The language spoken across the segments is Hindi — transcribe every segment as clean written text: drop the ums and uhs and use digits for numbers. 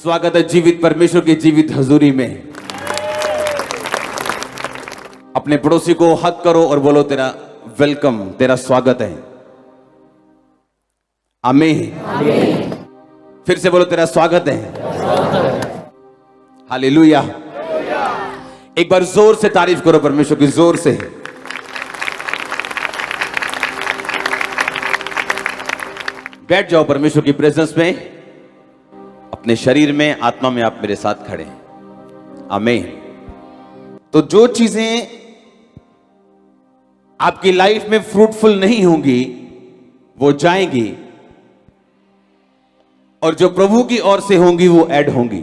स्वागत है जीवित परमेश्वर की जीवित हजूरी में। अपने पड़ोसी को हक करो और बोलो तेरा वेलकम, तेरा स्वागत है। आमीन। फिर से बोलो तेरा स्वागत है। हालेलुया। एक बार जोर से तारीफ करो परमेश्वर की, जोर से। बैठ जाओ परमेश्वर की प्रेजेंस में, अपने शरीर में, आत्मा में आप मेरे साथ खड़े हैं। आमीन। तो जो चीजें आपकी लाइफ में फ्रूटफुल नहीं होंगी वो जाएंगी, और जो प्रभु की ओर से होंगी वो ऐड होंगी।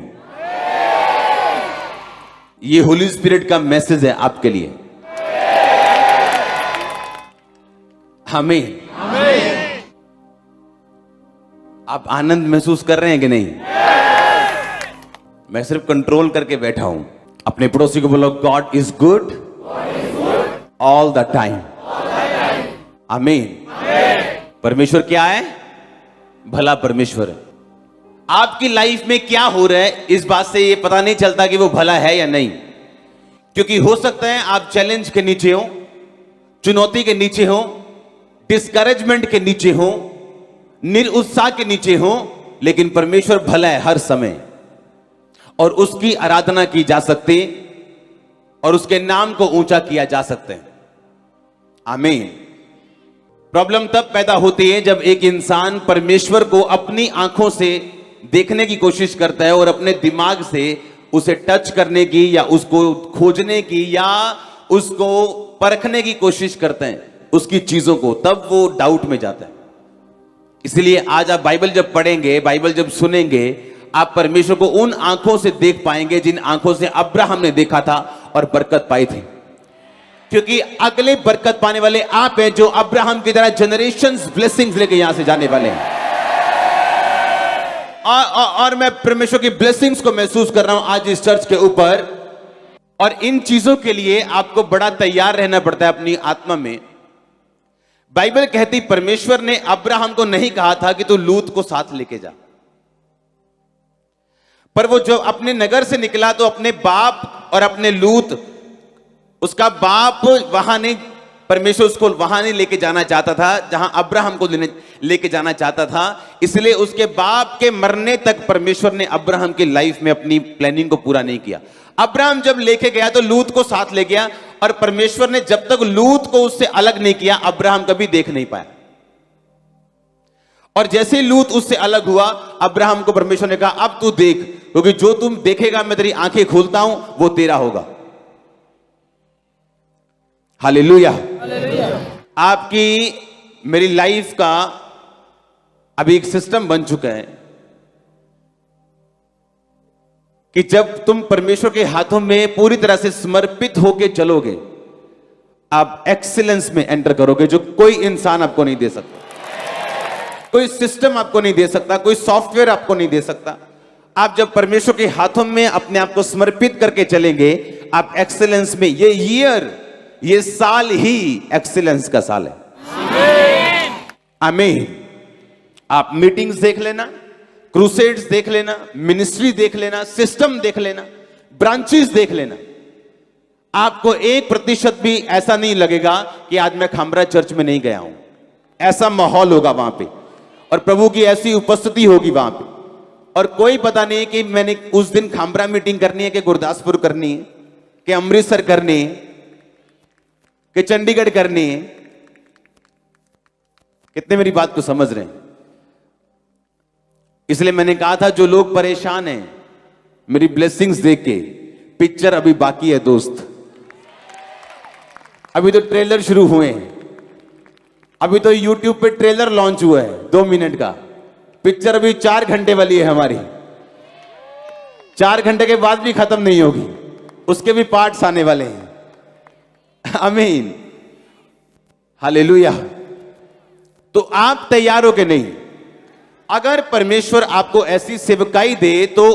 ये होली स्पिरिट का मैसेज है आपके लिए। आमीन। आप आनंद महसूस कर रहे हैं कि नहीं? मैं सिर्फ कंट्रोल करके बैठा हूं। अपने पड़ोसी को बोलो God is good all the time. आमीन। परमेश्वर क्या है? भला परमेश्वर है। आपकी लाइफ में क्या हो रहा है इस बात से ये पता नहीं चलता कि वो भला है या नहीं, क्योंकि हो सकता है आप चैलेंज के नीचे हो, चुनौती के नीचे हो, डिस्करेजमेंट के नीचे हो, निरुत्साह के नीचे हो, लेकिन परमेश्वर भला है हर समय, और उसकी आराधना की जा सकती और उसके नाम को ऊंचा किया जा सकता है। आमीन। प्रॉब्लम तब पैदा होती है जब एक इंसान परमेश्वर को अपनी आंखों से देखने की कोशिश करता है और अपने दिमाग से उसे टच करने की या उसको खोजने की या उसको परखने की कोशिश करते हैं, उसकी चीजों को, तब वो डाउट में जाता है। इसलिए आज आप बाइबल जब पढ़ेंगे, बाइबल जब सुनेंगे, आप परमेश्वर को उन आंखों से देख पाएंगे जिन आंखों से अब्राहम ने देखा था और बरकत पाई थी, क्योंकि अगले बरकत पाने वाले आप हैं जो अब्राहम की तरह जनरेशंस ब्लेसिंग्स लेके यहां से जाने वाले हैं। और मैं परमेश्वर की ब्लेसिंग्स को महसूस कर रहा हूं आज इस चर्च के ऊपर, और इन चीजों के लिए आपको बड़ा तैयार रहना पड़ता है अपनी आत्मा में। बाइबल कहती परमेश्वर ने अब्राहम को नहीं कहा था कि तू लूत को साथ लेके जा, पर वो जो अपने नगर से निकला तो अपने बाप और अपने लूत, उसका बाप वहां नहीं, परमेश्वर उसको वहां नहीं लेके जाना चाहता था जहां अब्राहम को लेके जाना चाहता था। इसलिए उसके बाप के मरने तक परमेश्वर ने अब्राहम की लाइफ में अपनी प्लानिंग को पूरा नहीं किया। अब्राहम जब लेके गया तो लूत को साथ ले गया, और परमेश्वर ने जब तक लूत को उससे अलग नहीं किया अब्राहम कभी देख नहीं पाया। और जैसे ही लूत उससे अलग हुआ, अब्राहम को परमेश्वर ने कहा अब तू देख, क्योंकि जो तुम देखेगा मैं तेरी आंखें खोलता हूं वो तेरा होगा। हालेलुया। आपकी मेरी लाइफ का अभी एक सिस्टम बन चुका है कि जब तुम परमेश्वर के हाथों में पूरी तरह से समर्पित होकर चलोगे, आप एक्सीलेंस में एंटर करोगे, जो कोई इंसान आपको नहीं दे सकता, कोई सिस्टम आपको नहीं दे सकता, कोई सॉफ्टवेयर आपको नहीं दे सकता। आप जब परमेश्वर के हाथों में अपने आप को समर्पित करके चलेंगे, आप एक्सीलेंस में, ये साल ही एक्सीलेंस का साल है। आमीन। आप मीटिंग्स देख लेना, क्रूसेड्स देख लेना, मिनिस्ट्री देख लेना, सिस्टम देख लेना, ब्रांचेस देख लेना, आपको 1% भी ऐसा नहीं लगेगा कि आज मैं खामरा चर्च में नहीं गया हूं। ऐसा माहौल होगा वहां पे, और प्रभु की ऐसी उपस्थिति होगी वहां पे, और कोई पता नहीं कि मैंने उस दिन खामरा मीटिंग करनी है कि गुरदासपुर करनी है कि अमृतसर करनी है कि चंडीगढ़ करनी है। कितने मेरी बात को समझ रहे हैं? इसलिए मैंने कहा था जो लोग परेशान हैं मेरी ब्लेसिंग्स देख के, पिक्चर अभी बाकी है दोस्त। अभी तो ट्रेलर शुरू हुए हैं, अभी तो YouTube पे ट्रेलर लॉन्च हुआ है 2 मिनट का। पिक्चर अभी 4 घंटे वाली है हमारी, 4 घंटे के बाद भी खत्म नहीं होगी, उसके भी पार्ट्स आने वाले हैं। आमीन। हालेलुया। तो आप तैयार हो के नहीं? अगर परमेश्वर आपको ऐसी सेवकाई दे तो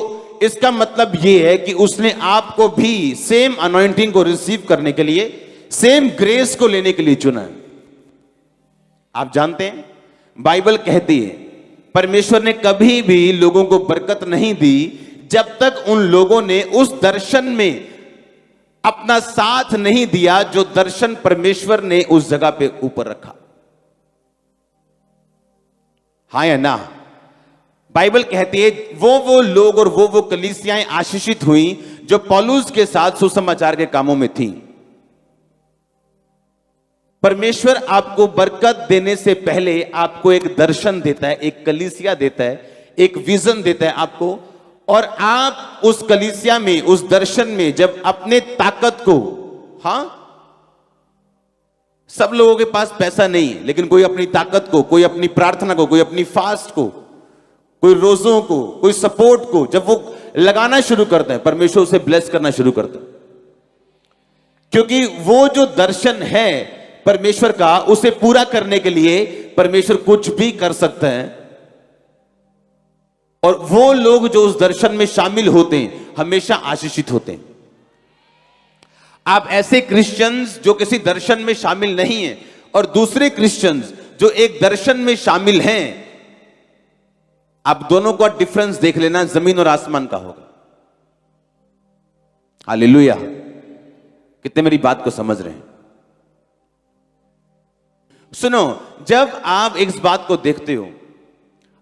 इसका मतलब यह है कि उसने आपको भी सेम अनॉइंटिंग को रिसीव करने के लिए, सेम ग्रेस को लेने के लिए चुना है। आप जानते हैं बाइबल कहती है परमेश्वर ने कभी भी लोगों को बरकत नहीं दी जब तक उन लोगों ने उस दर्शन में अपना साथ नहीं दिया जो दर्शन परमेश्वर ने उस जगह पे ऊपर रखा। हाँ या ना? बाइबल कहती है वो लोग और वो कलीसियाएं आशीषित हुई जो पौलुस के साथ सुसमाचार के कामों में थी। परमेश्वर आपको बरकत देने से पहले आपको एक दर्शन देता है, एक कलीसिया देता है, एक विजन देता है आपको, और आप उस कलीसिया में, उस दर्शन में जब अपने ताकत को, हाँ, सब लोगों के पास पैसा नहीं है, लेकिन कोई अपनी ताकत को, कोई अपनी प्रार्थना को, कोई अपनी फास्ट को, कोई रोजों को, कोई सपोर्ट को जब वो लगाना शुरू करते हैं, परमेश्वर उसे ब्लेस करना शुरू करता है। क्योंकि वो जो दर्शन है परमेश्वर का, उसे पूरा करने के लिए परमेश्वर कुछ भी कर सकता है। और वो लोग जो उस दर्शन में शामिल होते हैं हमेशा आशीषित होते हैं। आप ऐसे क्रिश्चियंस जो किसी दर्शन में शामिल नहीं हैं और दूसरे क्रिश्चियंस जो एक दर्शन में शामिल हैं, आप दोनों का डिफरेंस देख लेना, जमीन और आसमान का होगा। हालेलुया! कितने मेरी बात को समझ रहे हैं? सुनो, जब आप इस बात को देखते हो,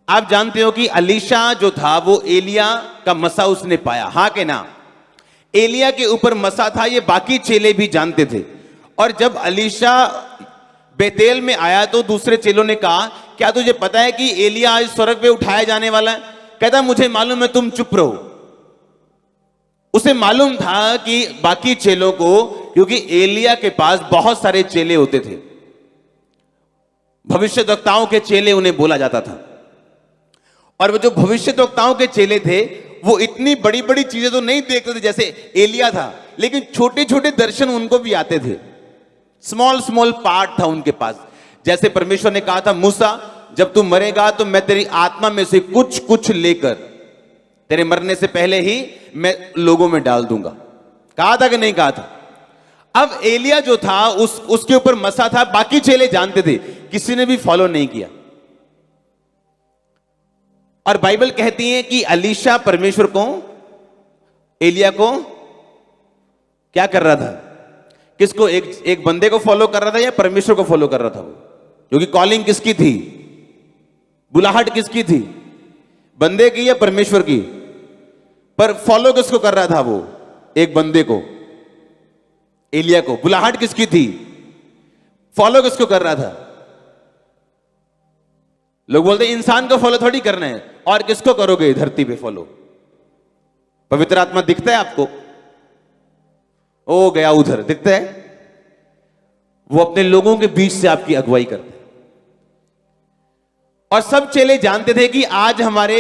आप जानते हो कि अलीशा जो था वो एलिया का मसा उसने पाया, हाँ के ना? एलिया के ऊपर मसा था, ये बाकी चेले भी जानते थे। और जब अलीशा बेतेल में आया तो दूसरे चेलों ने कहा, क्या तुझे पता है कि एलिया आज स्वर्ग पे उठाया जाने वाला है? कहता, मुझे मालूम है, तुम चुप रहो। उसे मालूम था कि बाकी चेलों को, क्योंकि एलिया के पास बहुत सारे चेले होते थे, भविष्यद्वक्ताओं के चेले उन्हें बोला जाता था। और वो जो भविष्यद्वक्ताओं के चेले थे वो इतनी बड़ी बड़ी चीजें तो नहीं देखते थे जैसे एलिया था, लेकिन छोटे छोटे दर्शन उनको भी आते थे। स्मॉल स्मॉल पार्ट था उनके पास। जैसे परमेश्वर ने कहा था, मूसा जब तू मरेगा तो मैं तेरी आत्मा में से कुछ कुछ लेकर तेरे मरने से पहले ही मैं लोगों में डाल दूंगा। कहा था कि नहीं कहा था? अब एलिया जो था उसके ऊपर मसा था, बाकी चेले जानते थे, किसी ने भी फॉलो नहीं किया। और बाइबल कहती है कि अलीशा परमेश्वर को, एलिया को क्या कर रहा था? किसको? एक बंदे को फॉलो कर रहा था या परमेश्वर को फॉलो कर रहा था वो? क्योंकि कॉलिंग किसकी थी? बुलाहट किसकी थी? बंदे की या परमेश्वर की? पर फॉलो किसको कर रहा था वो? एक बंदे को, एलिया को। बुलाहट किसकी थी? फॉलो किसको कर रहा था? लोग बोलते इंसान को फॉलो थोड़ी करना है, और किसको करोगे धरती पे फॉलो? पवित्र आत्मा दिखता है आपको? ओ गया उधर, दिखता है? वो अपने लोगों के बीच से आपकी अगुवाई करते हैं। और सब चेले जानते थे कि आज हमारे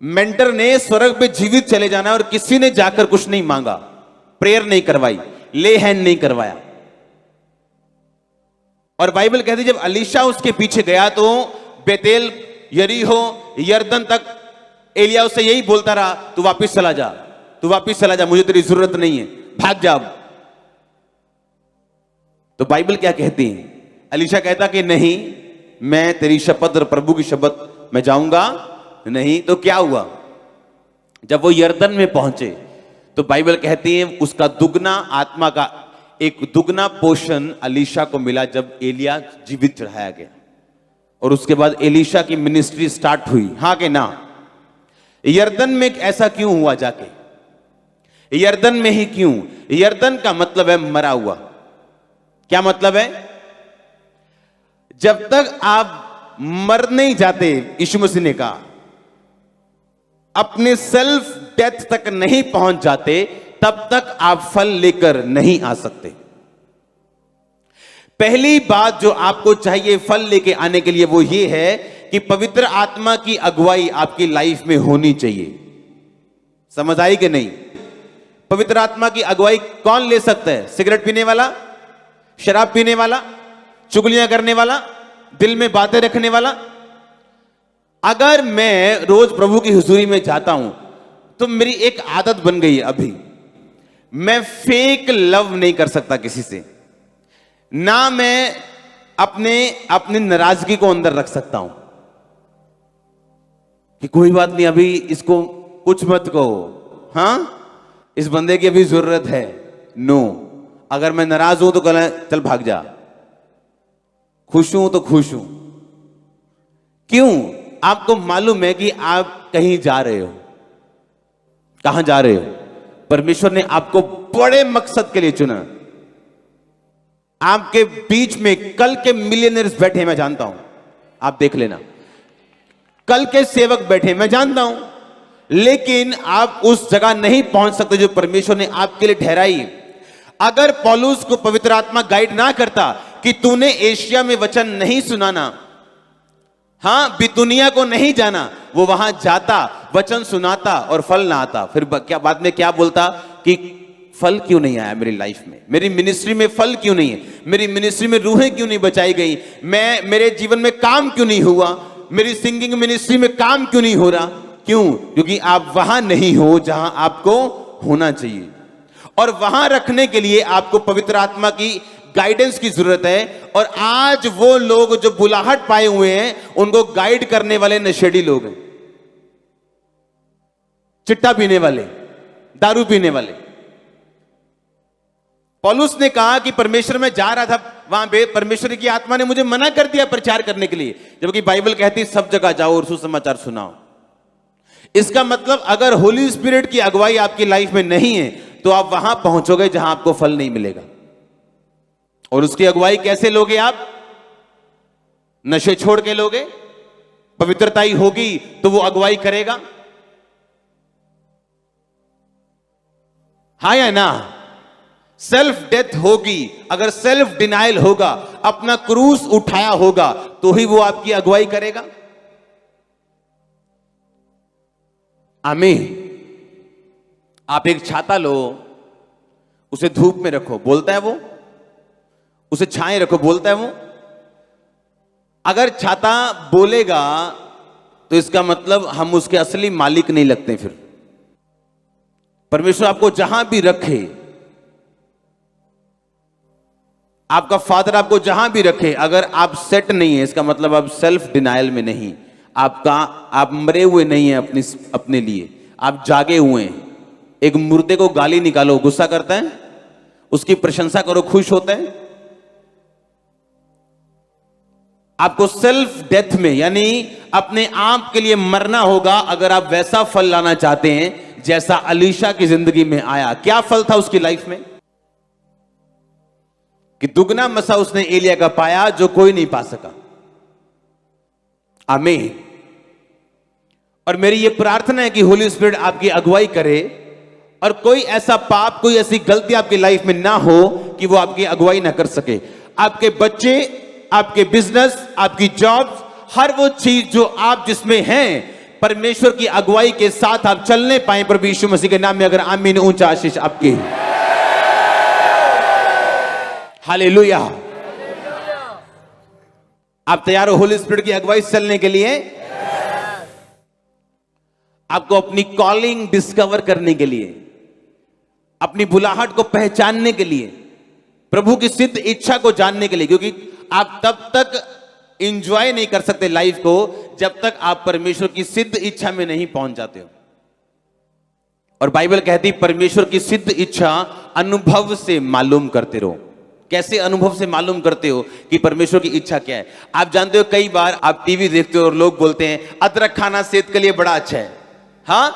मेंटर ने स्वर्ग पे जीवित चले जाना है, और किसी ने जाकर कुछ नहीं मांगा, प्रेयर नहीं करवाई, ले हैंड नहीं करवाया। और बाइबल कहती है जब अलीशा उसके पीछे गया तो बेतेल, यरीहो, यरदन तक एलिया उससे यही बोलता रहा, तू वापिस चला जा, तू वापिस चला जा, मुझे तेरी जरूरत नहीं है, भाग जा। तो बाइबल क्या कहती है? अलीशा कहता कि नहीं, मैं तेरी शपथ और प्रभु की शपथ मैं जाऊंगा नहीं। तो क्या हुआ? जब वो यरदन में पहुंचे तो बाइबल कहती है उसका दुगना आत्मा का एक दुगना पोषण अलीशा को मिला जब एलिया जीवित चढ़ाया गया। और उसके बाद एलीशा की मिनिस्ट्री स्टार्ट हुई, हाँ के ना? यरदन में ऐसा क्यों हुआ? जाके यरदन में ही क्यों? यरदन का मतलब है मरा हुआ। क्या मतलब है? जब तक आप मर नहीं जाते, यीशु मसीह ने कहा, अपने सेल्फ डेथ तक नहीं पहुंच जाते, तब तक आप फल लेकर नहीं आ सकते। पहली बात जो आपको चाहिए फल लेके आने के लिए वो ये है कि पवित्र आत्मा की अगुवाई आपकी लाइफ में होनी चाहिए। समझ आई कि नहीं? पवित्र आत्मा की अगुवाई कौन ले सकता है? सिगरेट पीने वाला, शराब पीने वाला, चुगलियां करने वाला, दिल में बातें रखने वाला? अगर मैं रोज प्रभु की हुजूरी में जाता हूं तो मेरी एक आदत बन गई है अभी, मैं फेक लव नहीं कर सकता किसी से, ना मैं अपनी नाराजगी को अंदर रख सकता हूं कि कोई बात नहीं, अभी इसको कुछ मत कहो, हाँ इस बंदे की अभी जरूरत है, नो। अगर मैं नाराज हूं तो कहना चल भाग जा, खुश हूं तो खुश हूं। क्यों? आपको मालूम है कि आप कहीं जा रहे हो। कहां जा रहे हो? परमेश्वर ने आपको बड़े मकसद के लिए चुना। आपके बीच में कल के मिलियनर्स बैठे, मैं जानता हूं, आप देख लेना, कल के सेवक बैठे, मैं जानता हूं, लेकिन आप उस जगह नहीं पहुंच सकते जो परमेश्वर ने आपके लिए ठहराई। अगर पौलुस को पवित्र आत्मा गाइड ना करता कि तूने एशिया में वचन नहीं सुनाना, हां बितुनिया को नहीं जाना, वो वहां जाता, वचन सुनाता और फल ना आता। फिर क्या बाद में क्या बोलता कि फल क्यों नहीं आया मेरी लाइफ में, मेरी मिनिस्ट्री में फल क्यों नहीं है, मेरी मिनिस्ट्री में रूहें क्यों नहीं बचाई गई, मेरे जीवन में काम क्यों नहीं हुआ, मेरी सिंगिंग मिनिस्ट्री में काम क्यों नहीं हो रहा? क्यों? क्योंकि आप वहां नहीं हो जहां आपको होना चाहिए। और वहां रखने के लिए आपको पवित्र आत्मा की गाइडेंस की जरूरत है। और आज वो लोग जो बुलाहट पाए हुए हैं, उनको गाइड करने वाले नशेड़ी लोग हैं, चिट्टा पीने वाले, दारू पीने वाले। पौलुस ने कहा कि परमेश्वर में जा रहा था, वहां पे परमेश्वर की आत्मा ने मुझे मना कर दिया प्रचार करने के लिए, जबकि बाइबल कहती है सब जगह जाओ और सुसमाचार सुनाओ। इसका मतलब अगर होली स्पिरिट की अगुवाई आपकी लाइफ में नहीं है तो आप वहां पहुंचोगे जहां आपको फल नहीं मिलेगा। और उसकी अगुवाई कैसे लोगे आप? नशे छोड़ के लोगे? पवित्रताई होगी तो वो अगुवाई करेगा, हाँ या ना? सेल्फ डेथ होगी, अगर सेल्फ डिनाइल होगा, अपना क्रूस उठाया होगा, तो ही वो आपकी अगुवाई करेगा। आमीन। आप एक छाता लो, उसे धूप में रखो, बोलता है वो? उसे छाए रखो, बोलता है वो? अगर छाता बोलेगा तो इसका मतलब हम उसके असली मालिक नहीं लगते। फिर परमेश्वर आपको जहां भी रखे, आपका फादर आपको जहां भी रखे, अगर आप सेट नहीं है, इसका मतलब आप सेल्फ डिनायल में नहीं, आप मरे हुए नहीं हैं अपने लिए, आप जागे हुए हैं। एक मुर्दे को गाली निकालो, गुस्सा करता है? उसकी प्रशंसा करो, खुश होता है? आपको सेल्फ डेथ में, यानी अपने आप के लिए मरना होगा अगर आप वैसा फल लाना चाहते हैं जैसा अलीशा की जिंदगी में आया। क्या फल था उसकी लाइफ में? कि दुगना मसा उसने एलिया का पाया जो कोई नहीं पा सका। आमीन। और मेरी यह प्रार्थना है कि होली स्पिरिट आपकी अगुवाई करे और कोई ऐसा पाप, कोई ऐसी गलती आपकी लाइफ में ना हो कि वो आपकी अगुवाई ना कर सके। आपके बच्चे, आपके बिजनेस, आपकी जॉब, हर वो चीज जो आप जिसमें हैं, परमेश्वर की अगुवाई के साथ आप चलने पाए प्रभु यीशु मसीह के नाम में। अगर आमीन, ऊंचा आशीष आपकी। हालेलुया। आप तैयार हो होली स्पिरिट की अगुवाई से चलने के लिए? आपको अपनी कॉलिंग डिस्कवर करने के लिए, अपनी बुलाहट को पहचानने के लिए, प्रभु की सिद्ध इच्छा को जानने के लिए, क्योंकि आप तब तक एंजॉय नहीं कर सकते लाइफ को जब तक आप परमेश्वर की सिद्ध इच्छा में नहीं पहुंच जाते हो। और बाइबल कहती परमेश्वर की सिद्ध इच्छा अनुभव से मालूम करते रहो। कैसे अनुभव से मालूम करते हो कि परमेश्वर की इच्छा क्या है? आप जानते हो कई बार आप टीवी देखते हो और लोग बोलते हैं अदरक खाना सेहत के लिए बड़ा अच्छा है। हाँ,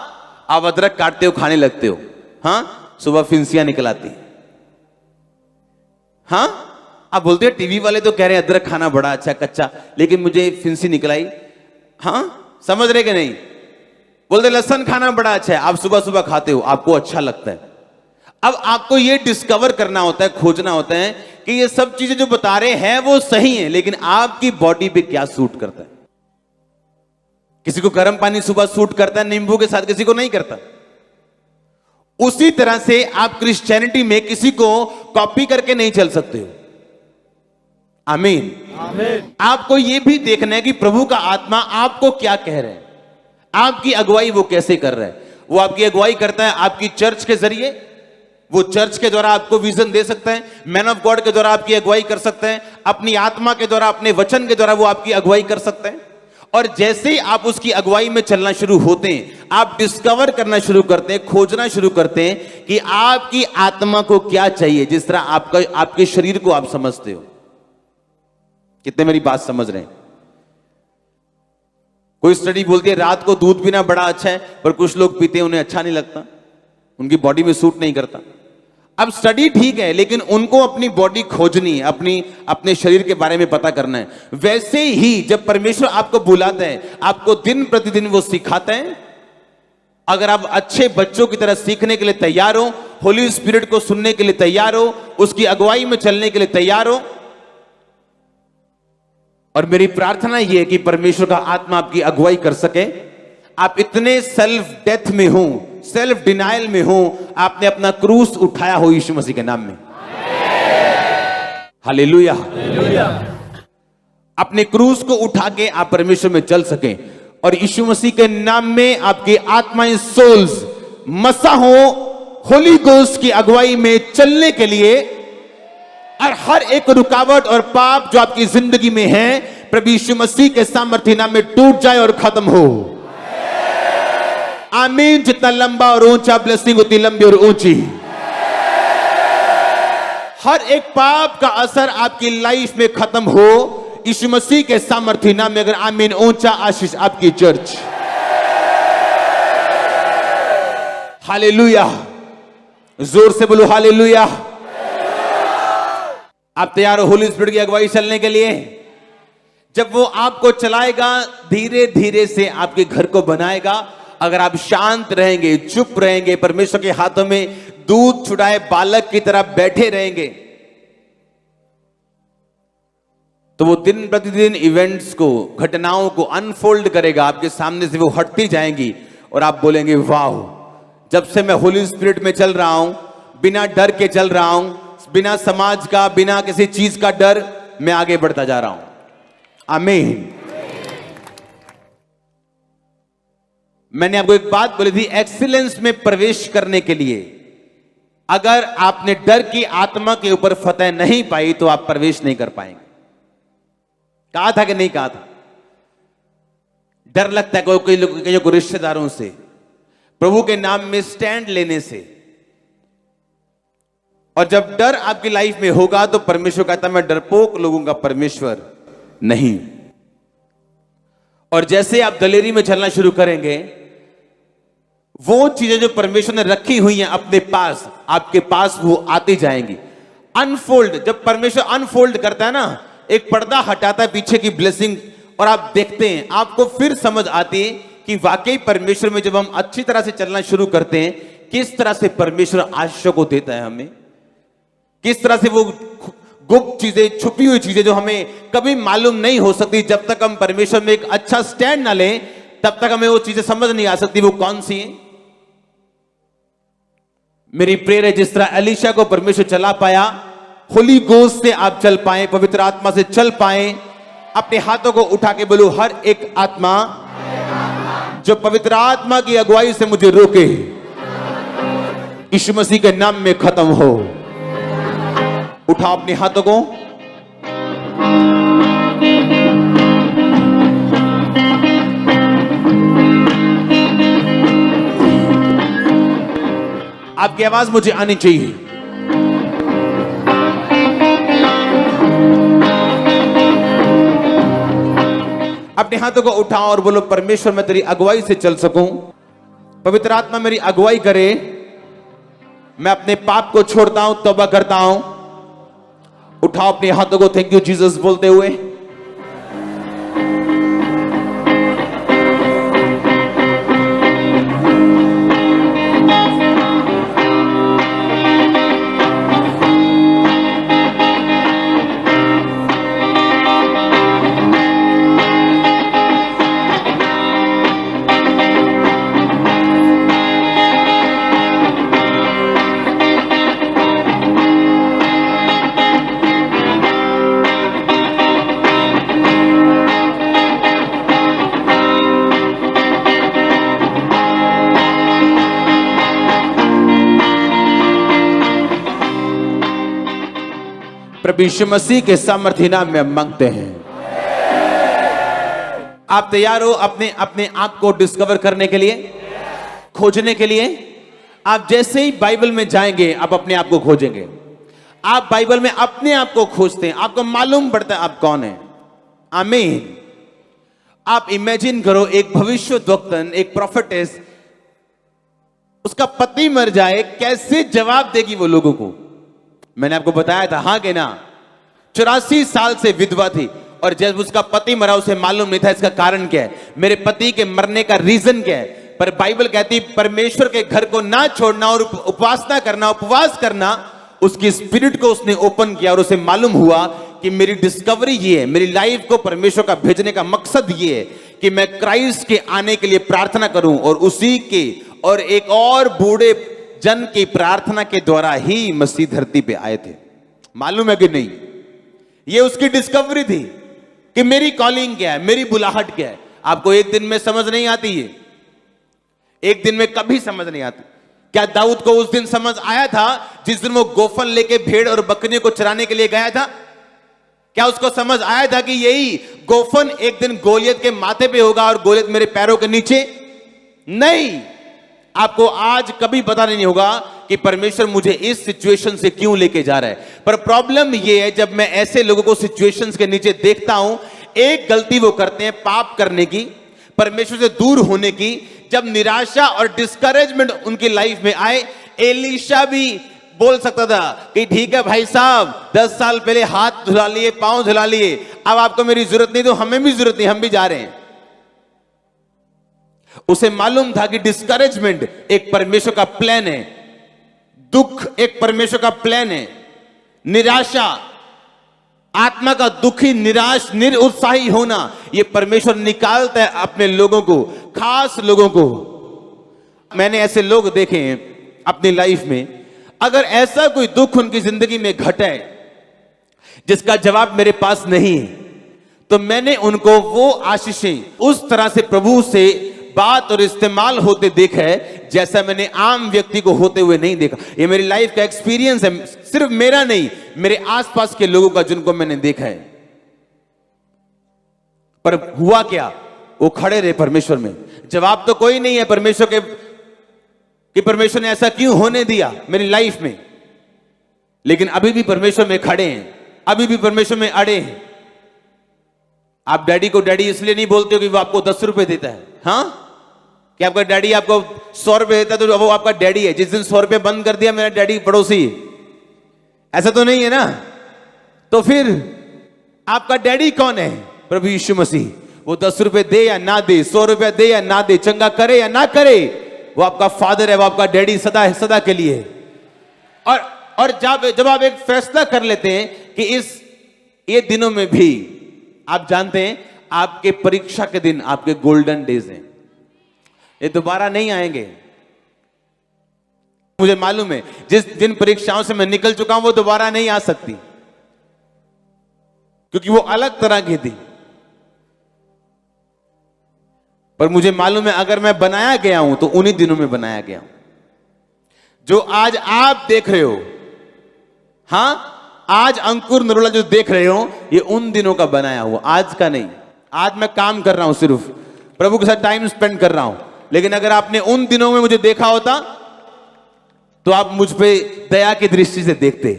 आप अदरक काटते हो, खाने लगते हो, हाँ, सुबह फिंसियां निकल आती। हाँ, आप बोलते हो टीवी वाले तो कह रहे हैं अदरक खाना बड़ा अच्छा कच्चा, लेकिन मुझे फिंसी निकल आई। हाँ, समझ रहे कि नहीं? बोलते लहसुन खाना बड़ा अच्छा है, आप सुबह सुबह खाते हो, आपको अच्छा लगता है। अब आपको यह डिस्कवर करना होता है, खोजना होता है कि ये सब चीजें जो बता रहे हैं वो सही हैं, लेकिन आपकी बॉडी पे क्या सूट करता है। किसी को गर्म पानी सुबह सूट करता है नींबू के साथ, किसी को नहीं करता। उसी तरह से आप क्रिश्चियनिटी में किसी को कॉपी करके नहीं चल सकते हो। आमीन। आमीन। आपको यह भी देखना है कि प्रभु का आत्मा आपको क्या कह रहा है, आपकी अगुवाई वो कैसे कर रहा है। वो आपकी अगुवाई करता है आपकी चर्च के जरिए, वो चर्च के द्वारा आपको विजन दे सकता है, मैन ऑफ गॉड के द्वारा आपकी अगुवाई कर सकता है, अपनी आत्मा के द्वारा, अपने वचन के द्वारा वो आपकी अगुवाई कर सकता है। और जैसे ही आप उसकी अगुवाई में चलना शुरू होते हैं, आप डिस्कवर करना शुरू करते हैं, खोजना शुरू करते हैं कि आपकी आत्मा को क्या चाहिए, जिस तरह आपके शरीर को आप समझते हो। कितने मेरी बात समझ रहे हैं? कोई स्टडी बोलती है रात को दूध पीना बड़ा अच्छा है, पर कुछ लोग पीते हैं, उन्हें अच्छा नहीं लगता, उनकी बॉडी में सूट नहीं करता। अब स्टडी ठीक है, लेकिन उनको अपनी बॉडी खोजनी है, अपने शरीर के बारे में पता करना है। वैसे ही जब परमेश्वर आपको बुलाता है, आपको दिन प्रतिदिन वो सिखाता है। अगर आप अच्छे बच्चों की तरह सीखने के लिए तैयार हो, होली स्पिरिट को सुनने के लिए तैयार हो, उसकी अगुवाई में चलने के लिए तैयार हो, और मेरी प्रार्थना यह है कि परमेश्वर का आत्मा आपकी अगुवाई कर सके। आप इतने सेल्फ डेथ में हो, सेल्फ डिनायल में हो, आपने अपना क्रूस उठाया हो यीशु मसीह के नाम में। हालेलुया। अपने क्रूस को उठा के आप परमेश्वर में चल सके, और यीशु मसीह के नाम में आपकी आत्माएं, सोल्स मसा हो होली गोस्ट की अगुवाई में चलने के लिए, और हर एक रुकावट और पाप जो आपकी जिंदगी में है, प्रभु यीशु मसीह के सामर्थ्य नाम में टूट जाए और खत्म हो। आमीन। जितना लंबा और ऊंचा ब्लेसिंग उतनी लंबी और ऊंची। हर एक पाप का असर आपकी लाइफ में खत्म हो यीशु मसीह के सामर्थ्य नाम में। अगर आमीन, ऊंचा आशीष आपकी चर्च। हालेलुया। जोर से बोलो हालेलुया। आप तैयार हो होली स्पिरिट की अगुवाई चलने के लिए? जब वो आपको चलाएगा, धीरे धीरे से आपके घर को बनाएगा। अगर आप शांत रहेंगे, चुप रहेंगे, परमेश्वर के हाथों में दूध छुड़ाए बालक की तरह बैठे रहेंगे, तो वो दिन प्रतिदिन इवेंट्स को, घटनाओं को अनफोल्ड करेगा। आपके सामने से वो हटती जाएंगी और आप बोलेंगे वाह, जब से मैं होली स्पिरिट में चल रहा हूं, बिना डर के चल रहा हूं, बिना समाज का, बिना किसी चीज का डर, मैं आगे बढ़ता जा रहा हूं। आमीन। मैंने आपको एक बात बोली थी, एक्सीलेंस में प्रवेश करने के लिए अगर आपने डर की आत्मा के ऊपर फतह नहीं पाई तो आप प्रवेश नहीं कर पाएंगे। कहा था कि नहीं कहा था? डर लगता है कोई कई को रिश्तेदारों से, प्रभु के नाम में स्टैंड लेने से। और जब डर आपकी लाइफ में होगा तो परमेश्वर कहता है मैं डरपोक लोगों का परमेश्वर नहीं। और जैसे आप दलेरी में चलना शुरू करेंगे, वो चीजें जो परमेश्वर ने रखी हुई हैं अपने पास, आपके पास वो आती जाएंगी। अनफोल्ड, जब परमेश्वर अनफोल्ड करता है ना, एक पर्दा हटाता है पीछे की ब्लेसिंग, और आप देखते हैं, आपको फिर समझ आती है कि वाकई परमेश्वर में जब हम अच्छी तरह से चलना शुरू करते हैं, किस तरह से परमेश्वर आशीषों को देता है हमें, किस तरह से वो गुप्त चीजें, छुपी हुई चीजें जो हमें कभी मालूम नहीं हो सकती, जब तक हम परमेश्वर में एक अच्छा स्टैंड ना लें, तब तक हमें वो चीजें समझ नहीं आ सकती वो कौन सी है। मेरी प्रेयर है, जिस तरह एलीशा को परमेश्वर चला पाया, होली गोस्ट से आप चल पाए, पवित्र आत्मा से चल पाए। अपने हाथों को उठा के बोलो, हर एक आत्मा जो पवित्र आत्मा की अगुवाई से मुझे रोके, यीशु मसीह के नाम में खत्म हो। उठाओ अपने हाथों को। आपकी आवाज मुझे आनी चाहिए। अपने हाथों को उठाओ और बोलो, परमेश्वर मैं तेरी अगुवाई से चल सकूं, पवित्र आत्मा मेरी अगुवाई करे, मैं अपने पाप को छोड़ता हूं, तौबा करता हूं। उठाओ अपने हाथों को थैंक यू जीसस बोलते हुए। प्रभु यीशु मसीह के सामर्थ्य नाम में मांगते हैं, आप तैयार हो अपने अपने आप को डिस्कवर करने के लिए, खोजने के लिए? आप जैसे ही बाइबल में जाएंगे आप अपने आप को खोजेंगे। आप बाइबल में अपने आप को खोजते हैं, आपको मालूम पड़ता है आप कौन है। आमीन। आप इमेजिन करो एक भविष्यद्वक्तन, एक प्रोफेटेस, उसका पति मर जाए, कैसे जवाब देगी वो लोगों को? मैंने आपको बताया था, हाँ कि ना? 84 साल से विधवा थी और जब उसका पति मरा उसे मालूम नहीं था इसका कारण क्या है, मेरे पति के मरने का रीजन क्या है। पर बाइबल कहती परमेश्वर के घर को ना छोड़ना और उपासना करना, उपवास करना। उसकी स्पिरिट को उसने ओपन किया और उसे मालूम हुआ कि मेरी डिस्कवरी ये है, मेरी लाइफ को परमेश्वर का भेजने का मकसद ये है कि मैं क्राइस्ट के आने के लिए प्रार्थना करूं और उसी के और एक और बूढ़े जन की प्रार्थना के द्वारा ही मसीह धरती पे आए थे। मालूम है कि नहीं? ये उसकी डिस्कवरी थी कि मेरी कॉलिंग क्या है, मेरी बुलाहट क्या है। आपको एक दिन में समझ नहीं आती है, एक दिन में कभी समझ नहीं आती। क्या दाऊद को उस दिन समझ आया था जिस दिन वो गोफन लेके भेड़ और बकरियों को चराने के लिए गया था? क्या उसको समझ आया था कि यही गोफन एक दिन गोलियत के माथे पे होगा और गोलियत मेरे पैरों के नीचे? नहीं। आपको आज कभी पता नहीं होगा कि परमेश्वर मुझे इस सिचुएशन से क्यों लेके जा रहा है। पर प्रॉब्लम यह है, जब मैं ऐसे लोगों को सिचुएशंस के नीचे देखता हूं, एक गलती वो करते हैं पाप करने की, परमेश्वर से दूर होने की। जब निराशा और डिस्करेजमेंट उनकी लाइफ में आए, एलीशा भी बोल सकता था कि ठीक है भाई साहब, 10 साल पहले हाथ धुला लिए, पांव धुला लिए, अब आपको मेरी जरूरत नहीं, तो हमें भी जरूरत नहीं, हम भी जा रहे हैं। उसे मालूम था कि डिस्करेजमेंट एक परमेश्वर का प्लान है, दुख एक परमेश्वर का प्लान है, निराशा, आत्मा का दुखी, निराश, निरुत्साही होना, यह परमेश्वर निकालता है अपने लोगों को, खास लोगों को। मैंने ऐसे लोग देखे हैं अपनी लाइफ में, अगर ऐसा कोई दुख उनकी जिंदगी में घटा है जिसका जवाब मेरे पास नहीं है, तो मैंने उनको वो आशीषें उस तरह से प्रभु से बात और इस्तेमाल होते देखा है जैसा मैंने आम व्यक्ति को होते हुए नहीं देखा। ये मेरी लाइफ का एक्सपीरियंस है, सिर्फ मेरा नहीं, मेरे आसपास के लोगों का जिनको मैंने देखा है। पर हुआ क्या? वो खड़े रहे परमेश्वर में। जवाब तो कोई नहीं है परमेश्वर के कि परमेश्वर ने ऐसा क्यों होने दिया मेरी लाइफ में, लेकिन अभी भी परमेश्वर में खड़े हैं, अभी भी परमेश्वर में अड़े हैं। आप डैडी को डैडी इसलिए नहीं बोलते हो कि वो आपको 10 रुपए देता है, हाँ? कि आपका डैडी आपको 100 रुपए देता है तो वो आपका डैडी है। जिस दिन 100 रुपए बंद कर दिया, मेरा डैडी पड़ोसी, ऐसा तो नहीं है ना? तो फिर आपका डैडी कौन है? प्रभु यीशु मसीह। वो 10 रुपए दे या ना दे, 100 रुपए दे या ना दे, चंगा करे या ना करे, वो आपका फादर है, वो आपका डैडी सदा है, सदा के लिए। और जब आप एक फैसला कर लेते हैं कि ये दिनों में भी, आप जानते हैं आपके परीक्षा के दिन आपके गोल्डन डेज हैं, ये दोबारा नहीं आएंगे। मुझे मालूम है जिस दिन परीक्षाओं से मैं निकल चुका हूं वो दोबारा नहीं आ सकती, क्योंकि वो अलग तरह की थी। पर मुझे मालूम है अगर मैं बनाया गया हूं तो उन्हीं दिनों में बनाया गया हूं। जो आज आप देख रहे हो, हां, आज अंकुर नरोला जो देख रहे हो, ये उन दिनों का बनाया हुआ, आज का नहीं। आज मैं काम कर रहा हूं, सिर्फ प्रभु के साथ टाइम स्पेंड कर रहा हूं। लेकिन अगर आपने उन दिनों में मुझे देखा होता तो आप मुझ पे दया की दृष्टि से देखते।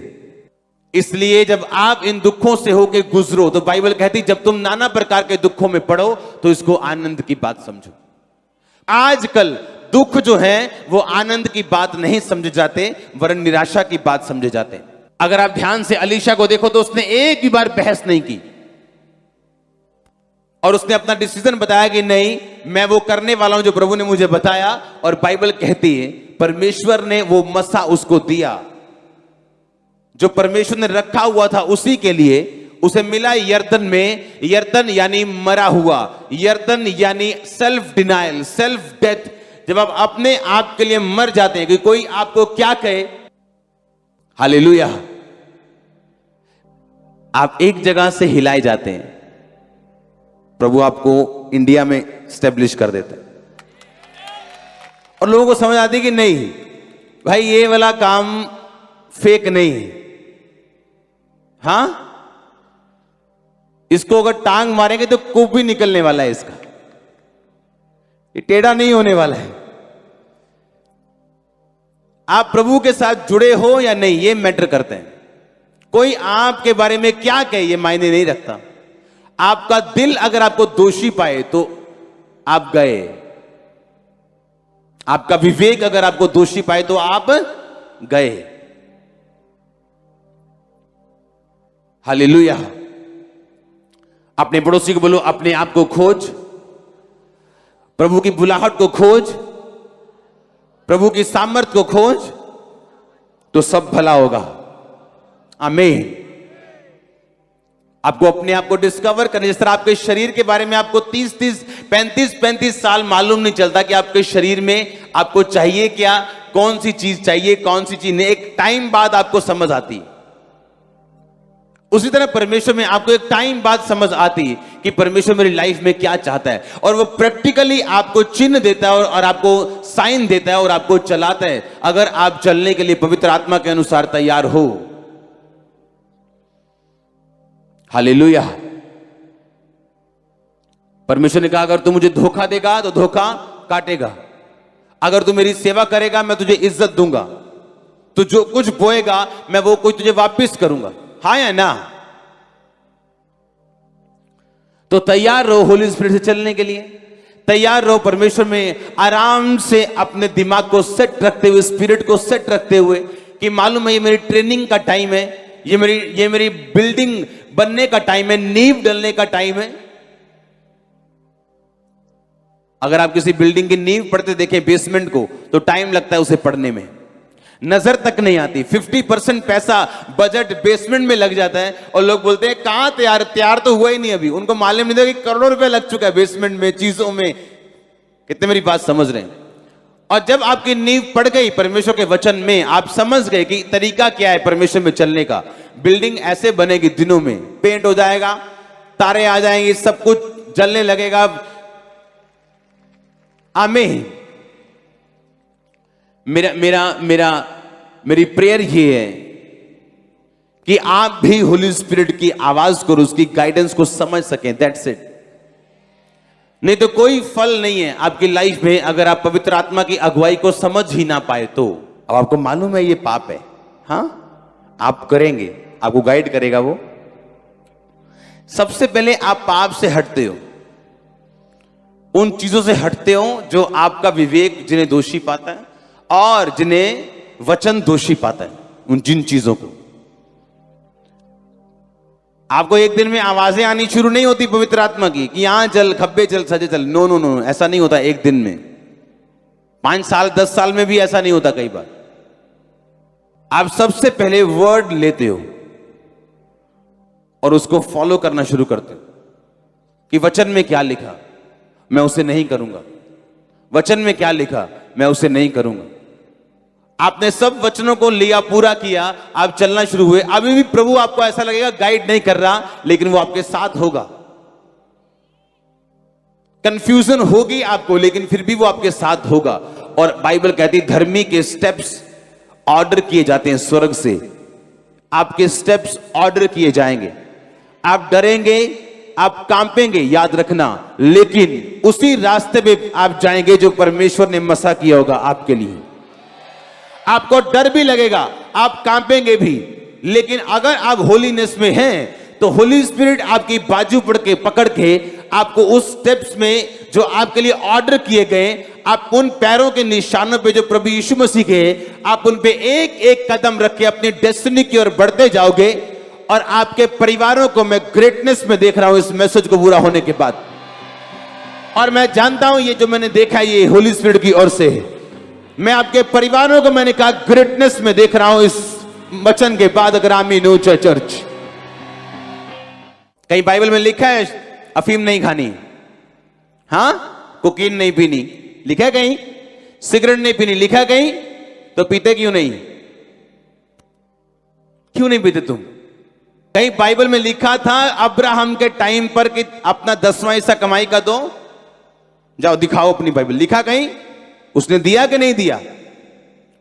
इसलिए जब आप इन दुखों से होके गुजरो तो बाइबल कहती जब तुम नाना प्रकार के दुखों में पड़ो तो इसको आनंद की बात समझो। आजकल दुख जो है वो आनंद की बात नहीं समझे जाते, वरन निराशा की बात समझे जाते। अगर आप ध्यान से अलीशा को देखो तो उसने एक भी बार बहस नहीं की और उसने अपना डिसीजन बताया कि नहीं, मैं वो करने वाला हूं जो प्रभु ने मुझे बताया। और बाइबल कहती है परमेश्वर ने वो मसा उसको दिया जो परमेश्वर ने रखा हुआ था उसी के लिए। उसे मिला यर्दन में, यर्दन यानी मरा हुआ, यर्दन यानी सेल्फ डिनायल, सेल्फ डेथ। जब आप अपने आप के लिए मर जाते हैं कि कोई आपको क्या कहे, हालेलुया, आप एक जगह से हिलाए जाते हैं, प्रभु आपको इंडिया में स्टेब्लिश कर देता है। और लोगों को समझ आती है कि नहीं भाई ये वाला काम फेक नहीं है, हाँ, इसको अगर टांग मारेंगे तो कुछ भी निकलने वाला है इसका। ये टेढ़ा नहीं होने वाला है। आप प्रभु के साथ जुड़े हो या नहीं, ये मैटर करते हैं। कोई आपके बारे में क्या कहे ये मायने नहीं रखता। आपका दिल अगर आपको दोषी पाए तो आप गए। आपका विवेक अगर आपको दोषी पाए तो आप गए। हालेलुया। अपने पड़ोसी को बोलो, अपने आप को खोज, प्रभु की बुलाहट को खोज, प्रभु की सामर्थ को खोज, तो सब भला होगा। आमीन। आपको अपने आप को डिस्कवर करने, जिस तरह आपके शरीर के बारे में आपको 30-30, 35-35 साल मालूम नहीं चलता कि आपके शरीर में आपको चाहिए क्या, कौन सी चीज चाहिए, कौन सी चीज नहीं, एक टाइम बाद आपको समझ आती। उसी तरह परमेश्वर में आपको एक टाइम बाद समझ आती कि परमेश्वर मेरी लाइफ में क्या चाहता है, और वो प्रैक्टिकली आपको चिन्ह देता है और आपको साइन देता है और आपको चलाता है, अगर आप चलने के लिए पवित्र आत्मा के अनुसार तैयार हो। हालेलुया। परमेश्वर ने कहा अगर तू मुझे धोखा देगा तो धोखा काटेगा, अगर तू मेरी सेवा करेगा मैं तुझे इज्जत दूंगा, तू जो कुछ बोएगा मैं वो कुछ तुझे वापस करूंगा। हाँ या ना? तो तैयार रहो होली स्पिरिट से चलने के लिए। तैयार रहो परमेश्वर में आराम से अपने दिमाग को सेट रखते हुए, स्पिरिट को सेट रखते हुए कि मालूम है ये मेरी ट्रेनिंग का टाइम है, ये मेरी बिल्डिंग बनने का टाइम है, नींव डलने का टाइम है। अगर आप किसी बिल्डिंग की नींव पढ़ते देखें बेसमेंट को, तो टाइम लगता है उसे पढ़ने में, नजर तक नहीं आती। 50% पैसा बजट बेसमेंट में लग जाता है और लोग बोलते हैं कहां तैयार तो हुआ ही नहीं अभी। उनको मालूम नहीं था कि करोड़ों रुपए लग चुका है बेसमेंट में, चीजों में। कितने मेरी बात समझ रहे हैं? और जब आपकी नींव पड़ गई परमेश्वर के वचन में, आप समझ गए कि तरीका क्या है परमेश्वर में चलने का, बिल्डिंग ऐसे बनेगी, दिनों में पेंट हो जाएगा, तारे आ जाएंगे, सब कुछ जलने लगेगा। आमीन। मेरी प्रेयर ये है कि आप भी होली स्पिरिट की आवाज को, उसकी गाइडेंस को समझ सकें। That's it. नहीं तो कोई फल नहीं है आपकी लाइफ में अगर आप पवित्र आत्मा की अगुवाई को समझ ही ना पाए तो। अब आपको मालूम है ये पाप है, हाँ, आप करेंगे, आपको गाइड करेगा वो। सबसे पहले आप पाप से हटते हो, उन चीजों से हटते हो जो आपका विवेक जिन्हें दोषी पाता है और जिन्हें वचन दोषी पाता है, जिन चीजों को। आपको एक दिन में आवाजें आनी शुरू नहीं होती पवित्र आत्मा की कि यहां चल, खब्बे चल, सजे चल। नो नो नो, ऐसा नहीं होता एक दिन में। 5 साल 10 साल में भी ऐसा नहीं होता। कई बार आप सबसे पहले वर्ड लेते हो और उसको फॉलो करना शुरू करते हो कि वचन में क्या लिखा मैं उसे नहीं करूंगा, वचन में क्या लिखा मैं उसे नहीं करूंगा। आपने सब वचनों को लिया, पूरा किया, आप चलना शुरू हुए। अभी भी प्रभु आपको ऐसा लगेगा गाइड नहीं कर रहा, लेकिन वो आपके साथ होगा। कंफ्यूजन होगी आपको, लेकिन फिर भी वो आपके साथ होगा। और बाइबल कहती है धर्मी के स्टेप्स ऑर्डर किए जाते हैं स्वर्ग से। आपके स्टेप्स ऑर्डर किए जाएंगे। आप डरेंगे, आप कांपेंगे, याद रखना, लेकिन उसी रास्ते पे आप जाएंगे जो परमेश्वर ने मसा किया होगा आपके लिए। आपको डर भी लगेगा, आप कांपेंगे भी, लेकिन अगर आप होलीनेस में हैं तो होली स्पिरिट आपकी बाजू पकड़ के आपको उस स्टेप्स में जो आपके लिए ऑर्डर किए गए, आप उन पैरों के निशानों पे जो प्रभु यीशु मसीह के, आप उन पे एक एक कदम रख के अपनी डेस्टिनी की ओर बढ़ते जाओगे। और आपके परिवारों को मैं ग्रेटनेस में देख रहा हूं इस मैसेज को पूरा होने के बाद। और मैं जानता हूं ये जो मैंने देखा है ये होली स्पिरिट की ओर से है। मैं आपके परिवारों को, मैंने कहा, ग्रेटनेस में देख रहा हूं इस वचन के बाद। अगर आमीन हो चर्च। कहीं बाइबल में लिखा है अफीम नहीं खानी, हाँ, कोकीन नहीं पीनी, लिखा है कहीं? सिगरेट नहीं पीनी, लिखा है कहीं? तो पीते क्यों नहीं? क्यों नहीं पीते तुम? कहीं बाइबल में लिखा था अब्राहम के टाइम पर कि अपना 10वां हिस्सा कमाई का दो? जाओ दिखाओ अपनी बाइबल, लिखा कहीं? उसने दिया कि नहीं दिया?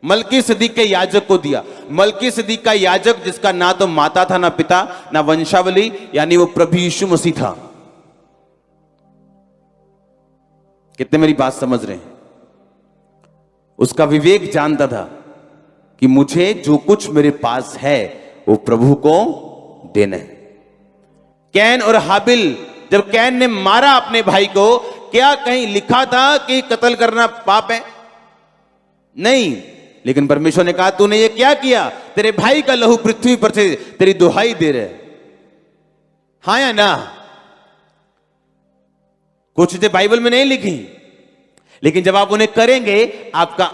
मलकी सिद्दीक के याजक को दिया। मलकी सिद्दीक का याजक जिसका ना तो माता था, ना पिता, ना वंशावली, यानी वो प्रभु यीशु मसीह था। कितने मेरी बात समझ रहे हैं? उसका विवेक जानता था कि मुझे जो कुछ मेरे पास है वो प्रभु को देना है। कैन और हाबिल, जब कैन ने मारा अपने भाई को, क्या कहीं लिखा था कि कत्ल करना पाप है? नहीं। लेकिन परमेश्वर ने कहा तूने ये क्या किया? तेरे भाई का लहू पृथ्वी पर से तेरी दुहाई दे रहे। हाँ या ना? कुछ चीजें बाइबल में नहीं लिखी, लेकिन जब आप उन्हें करेंगे आपका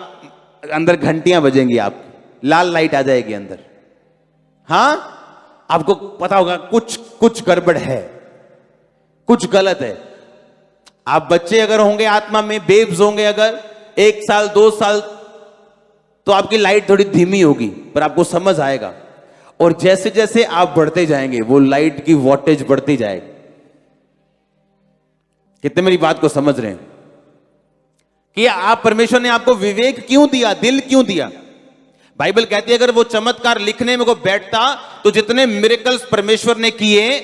अंदर घंटियां बजेंगी, आप लाल लाइट आ जाएगी अंदर। हां, आपको पता होगा कुछ गड़बड़ है, कुछ गलत है। आप बच्चे अगर होंगे आत्मा में, बेब्स होंगे अगर 1 साल 2 साल, तो आपकी लाइट थोड़ी धीमी होगी, पर आपको समझ आएगा। और जैसे जैसे आप बढ़ते जाएंगे वो लाइट की वोल्टेज बढ़ती जाएगी। कितने मेरी बात को समझ रहे हैं कि आप, परमेश्वर ने आपको विवेक क्यों दिया, दिल क्यों दिया? बाइबल कहती है अगर वो चमत्कार लिखने में को बैठता तो जितने मिरेकल्स परमेश्वर ने किए,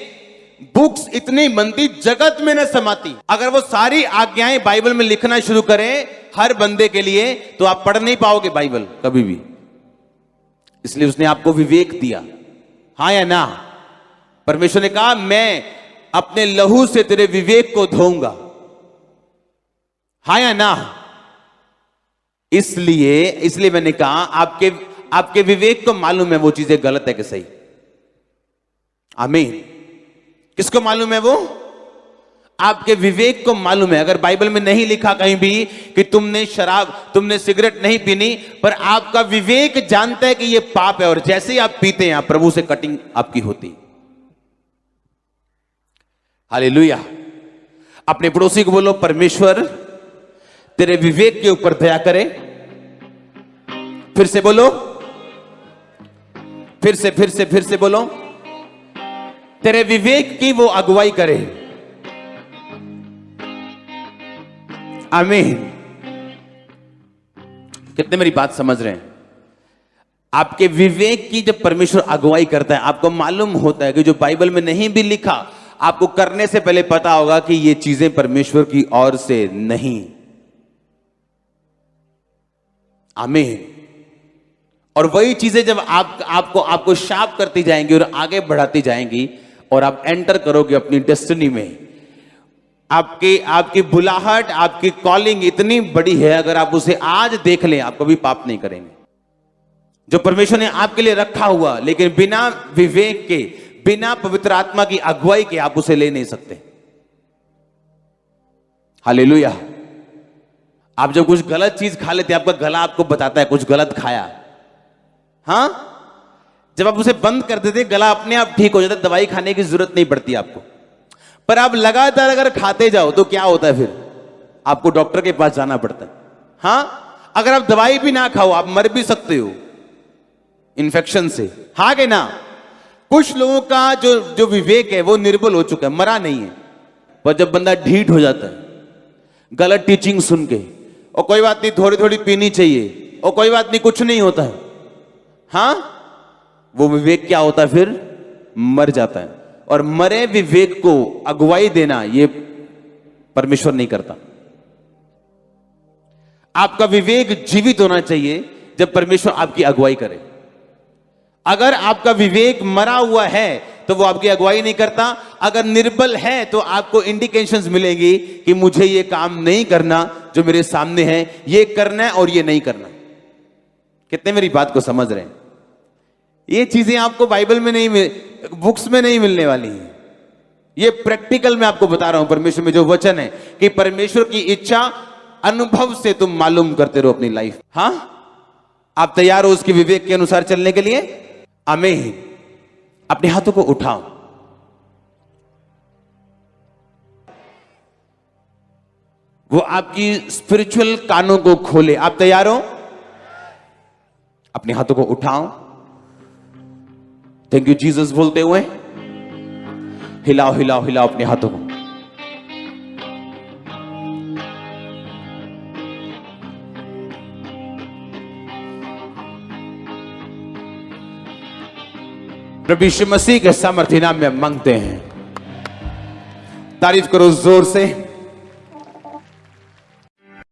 बुक्स इतनी बनती जगत में न समाती। अगर वो सारी आज्ञाएं बाइबल में लिखना शुरू करें हर बंदे के लिए, तो आप पढ़ नहीं पाओगे बाइबल कभी भी। इसलिए उसने आपको विवेक दिया। हां या ना? परमेश्वर ने कहा मैं अपने लहू से तेरे विवेक को धोऊंगा। हाँ या ना? इसलिए मैंने कहा आपके विवेक को मालूम है वो चीजें गलत है कि सही। आमीन। किसको मालूम है वो? आपके विवेक को मालूम है। अगर बाइबल में नहीं लिखा कहीं भी कि तुमने सिगरेट नहीं पीनी, पर आपका विवेक जानता है कि यह पाप है, और जैसे ही आप पीते हैं आप प्रभु से कटिंग आपकी होती। हालेलुया। अपने पड़ोसी को बोलो परमेश्वर तेरे विवेक के ऊपर दया करे। फिर से बोलो, फिर से बोलो, तेरे विवेक की वो अगुवाई करे। आमीन। कितने मेरी बात समझ रहे हैं? आपके विवेक की जब परमेश्वर अगुवाई करता है, आपको मालूम होता है कि जो बाइबल में नहीं भी लिखा, आपको करने से पहले पता होगा कि ये चीजें परमेश्वर की ओर से नहीं। आमीन। और वही चीजें जब आपको शार्प करती जाएंगी और आगे बढ़ाती जाएंगी, और आप एंटर करोगे अपनी डेस्टिनी में। आपकी बुलाहट, आपकी कॉलिंग इतनी बड़ी है, अगर आप उसे आज देख लें आप कभी पाप नहीं करेंगे। जो परमेश्वर ने आपके लिए रखा हुआ, लेकिन बिना विवेक के, बिना पवित्र आत्मा की अगुवाई के आप उसे ले नहीं सकते। हालेलुया। आप जब कुछ गलत चीज खा लेते हैं, आपका गला आपको बताता है कुछ गलत खाया। हां, जब आप उसे बंद कर देते हैं, गला अपने आप ठीक हो जाता है, दवाई खाने की जरूरत नहीं पड़ती आपको। पर आप लगातार अगर खाते जाओ तो क्या होता है? फिर आपको डॉक्टर के पास जाना पड़ता है। हां, अगर आप दवाई भी ना खाओ आप मर भी सकते हो इन्फेक्शन से। हाँ कि ना? कुछ लोगों का जो विवेक है वो निर्बल हो चुका है, मरा नहीं है। पर जब बंदा ढीठ हो जाता है गलत टीचिंग सुन के, और कोई बात नहीं थोड़ी थोड़ी पीनी चाहिए, और कोई बात नहीं कुछ नहीं होता है, हां, वो विवेक क्या होता है? फिर मर जाता है। और मरे विवेक को अगुवाई देना ये परमेश्वर नहीं करता। आपका विवेक जीवित होना चाहिए जब परमेश्वर आपकी अगुवाई करे। अगर आपका विवेक मरा हुआ है तो वो आपकी अगुवाई नहीं करता। अगर निर्बल है तो आपको इंडिकेशंस मिलेंगी कि मुझे ये काम नहीं करना जो मेरे सामने है, ये करना है और ये नहीं करना। कितने मेरी बात को समझ रहे हैं? ये चीजें आपको बाइबल में नहीं, बुक्स में नहीं मिलने वाली हैं। ये प्रैक्टिकल में आपको बता रहा हूं, परमेश्वर में जो वचन है कि परमेश्वर की इच्छा अनुभव से तुम मालूम करते रहो अपनी लाइफ। हां, आप तैयार हो उसके विवेक के अनुसार चलने के लिए? आमीन। अपने हाथों को उठाओ। वो आपकी स्पिरिचुअल कानों को खोले। आप तैयार हो? अपने हाथों को उठाओ। थैंक यू जीसस बोलते हुए हिलाओ हिलाओ हिलाओ अपने हाथों को। प्रभु यीशु मसीह के सामर्थ्य नाम में मांगते हैं। तारीफ करो जोर से।